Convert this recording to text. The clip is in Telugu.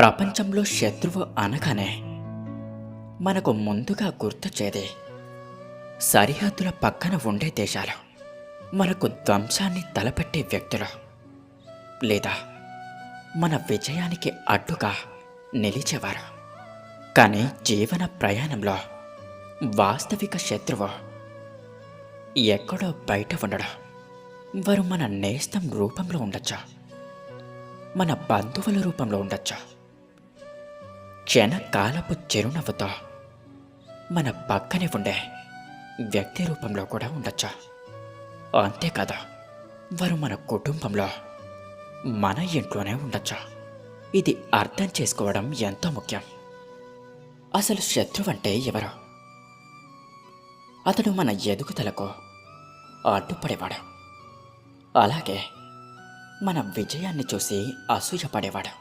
ప్రపంచంలో శత్రువు అనగానే మనకు ముందుగా గుర్తొచ్చేది సరిహద్దుల పక్కన ఉండే దేశాలు, మనకు ధ్వంసాన్ని తలపెట్టే వ్యక్తులు, లేదా మన విజయానికి అడ్డుగా నిలిచేవారు. కానీ జీవన ప్రయాణంలో వాస్తవిక శత్రువు ఎక్కడో బయట ఉండడు. వారు మన నేస్తం రూపంలో ఉండొచ్చు, మన బంధువుల రూపంలో ఉండొచ్చు, క్షణకాలపు చిరునవ్వుతో మన పక్కనే ఉండే వ్యక్తి రూపంలో కూడా ఉండొచ్చు. అంతేకాదు, వారు మన కుటుంబంలో, మన ఇంట్లోనే ఉండొచ్చు. ఇది అర్థం చేసుకోవడం ఎంతో ముఖ్యం. అసలు శత్రువు అంటే ఎవరు? అతడు మన ఎదుగుదలకు అడ్డుపడేవాడు, అలాగే మన విజయాన్ని చూసి అసూయపడేవాడు.